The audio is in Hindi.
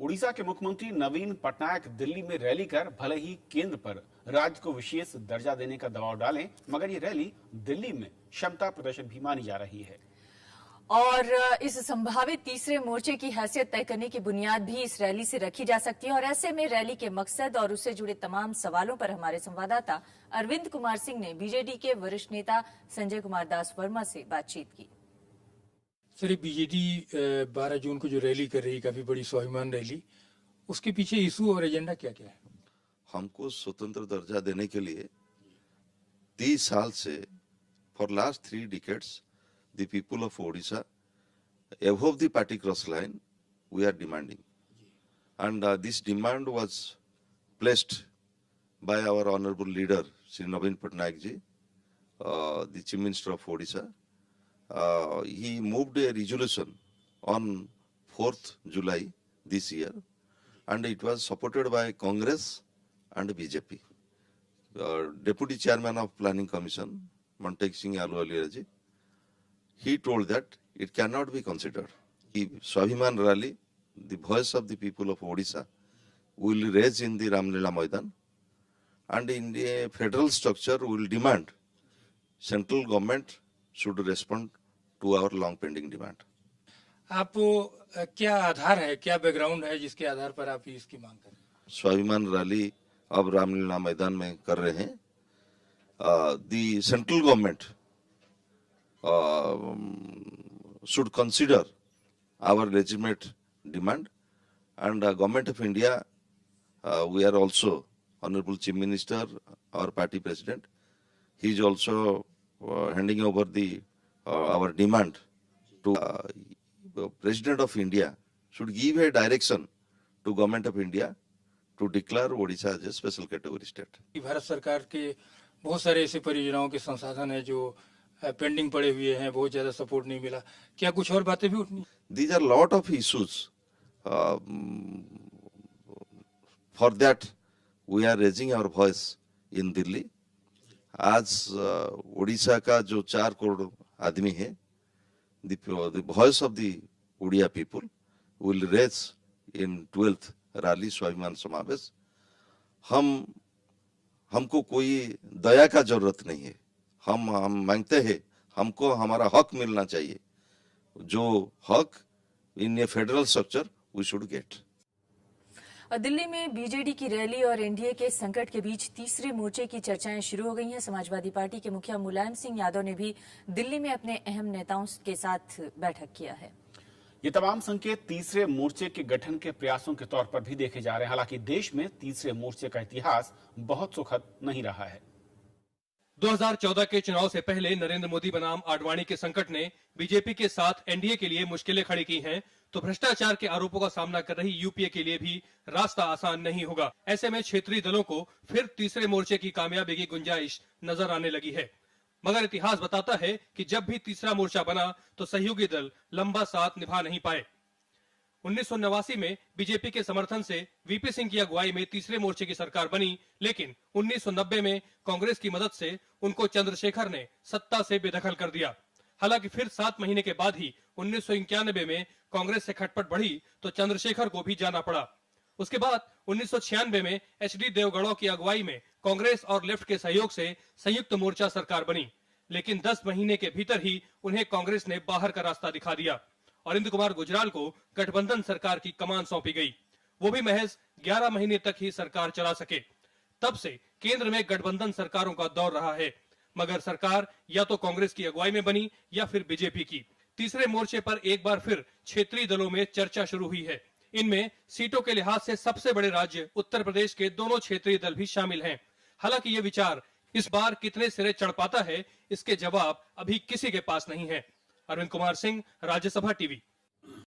उड़ीसा के मुख्यमंत्री नवीन पटनायक दिल्ली में रैली कर भले ही केंद्र पर राज्य को विशेष दर्जा देने का दबाव डालें, मगर ये रैली दिल्ली में क्षमता प्रदर्शन भी मानी जा रही है। और इस संभावित तीसरे मोर्चे की हैसियत तय करने की बुनियाद भी इस रैली से रखी जा सकती है। और ऐसे में रैली के मकसद और उससे जुड़े तमाम सवालों पर हमारे संवाददाता अरविंद कुमार सिंह ने बीजेडी के वरिष्ठ नेता संजय कुमार दास वर्मा से बातचीत की। सर, बीजेडी 12 जून को जो रैली कर रही, काफी बड़ी स्वाभिमान रैली, उसके पीछे इशू और एजेंडा क्या क्या है? हमको स्वतंत्र दर्जा देने के लिए 30 साल से for last 3 decades the people of Odisha above the party cross line we are demanding, and this demand was placed by our honorable leader Shri Naveen Patnaik ji, the Chief Minister of Odisha. He moved a resolution on 4th July this year, and it was supported by Congress and BJP. Deputy Chairman of Planning Commission Mantek Singh Ahluwalia ji, he told that it cannot be considered. The Swabhiman rally, the voice of the people of Odisha, will raise in the Ramlila Maidan, and in the federal structure will demand central government should respond to our long pending demand. आप क्या आधार है, क्या बैकग्राउंड है जिसके आधार पर आप इसकी मांग कर रहे हैं? स्वाभिमान रैली अब रामलीला मैदान में कर रहे हैं। The central government should consider our legitimate demand, and Government of India, we are also Honorable Chief Minister, our party president, he is also handing over the our demand to President of India should give a direction to Government of India to declare Odisha as a special category state. Bharat सरकार के बहुत सारे ऐसे परियोजनाओं के संसाधन है जो पेंडिंग पड़े हुए हैं, बहुत ज्यादा सपोर्ट नहीं मिला, क्या कुछ और बातें भी उठनी? These are lot of issues. For that we are raising our voice in Delhi. आज उड़ीसा का जो 4 करोड़ आदमी है, the voice of the Odia people will raise in 12th rally स्वाभिमान समावेश। हमको कोई दया का जरूरत नहीं है, हम मांगते हैं हमको हमारा हक मिलना चाहिए, जो हक in a federal structure we should get. Delhi में बीजेडी की रैली और एनडीए के संकट के बीच तीसरे मोर्चे की चर्चाएं शुरू हो गई हैं। समाजवादी पार्टी के मुखिया मुलायम सिंह यादव ने भी दिल्ली में अपने अहम नेताओं के साथ बैठक किया है। ये तमाम संकेत तीसरे मोर्चे के गठन के प्रयासों के तौर पर भी देखे जा रहे हैं। हालांकि देश में तीसरे मोर्चे का इतिहास बहुत सुखद नहीं रहा है। 2014 के चुनाव से पहले नरेंद्र मोदी बनाम आडवाणी के संकट ने बीजेपी के साथ एनडीए के लिए मुश्किलें खड़ी की हैं, तो भ्रष्टाचार के आरोपों का सामना कर रही यूपीए के लिए भी रास्ता आसान नहीं होगा। ऐसे में क्षेत्रीय दलों को फिर तीसरे मोर्चे की कामयाबी की गुंजाइश नजर आने लगी है। मगर इतिहास बताता है कि जब भी तीसरा मोर्चा बना तो सहयोगी दल लंबा साथ निभा नहीं पाए। 1989 में बीजेपी के समर्थन से वीपी सिंह की अगुवाई में तीसरे मोर्चे की सरकार बनी, लेकिन 1990 में कांग्रेस की मदद से उनको चंद्रशेखर ने सत्ता से बेदखल कर दिया। हालांकि फिर 7 महीने के बाद ही 1991 में कांग्रेस से खटपट बढ़ी तो चंद्रशेखर को भी जाना पड़ा। उसके बाद 1996 में एचडी देवगढ़ की अगुवाई में कांग्रेस और लेफ्ट के सहयोग से संयुक्त मोर्चा सरकार बनी, लेकिन 10 महीने के भीतर ही उन्हें कांग्रेस ने बाहर का रास्ता दिखा दिया और इंदु कुमार गुजराल को गठबंधन सरकार की कमान सौंपी गई। वो भी महज 11 महीने तक ही सरकार चला सके। तब से केंद्र में गठबंधन सरकारों का दौर रहा है, मगर सरकार या तो कांग्रेस की अगुवाई में बनी या फिर बीजेपी की। तीसरे मोर्चे पर एक बार फिर क्षेत्रीय दलों में चर्चा शुरू हुई है। इनमें सीटों के लिहाज से सबसे बड़े राज्य उत्तर प्रदेश के दोनों क्षेत्रीय दल भी शामिल हैं। हालांकि ये विचार इस बार कितने सिरे चढ़ पाता है, इसके जवाब अभी किसी के पास नहीं है। अरविंद कुमार सिंह, राज्यसभा टीवी।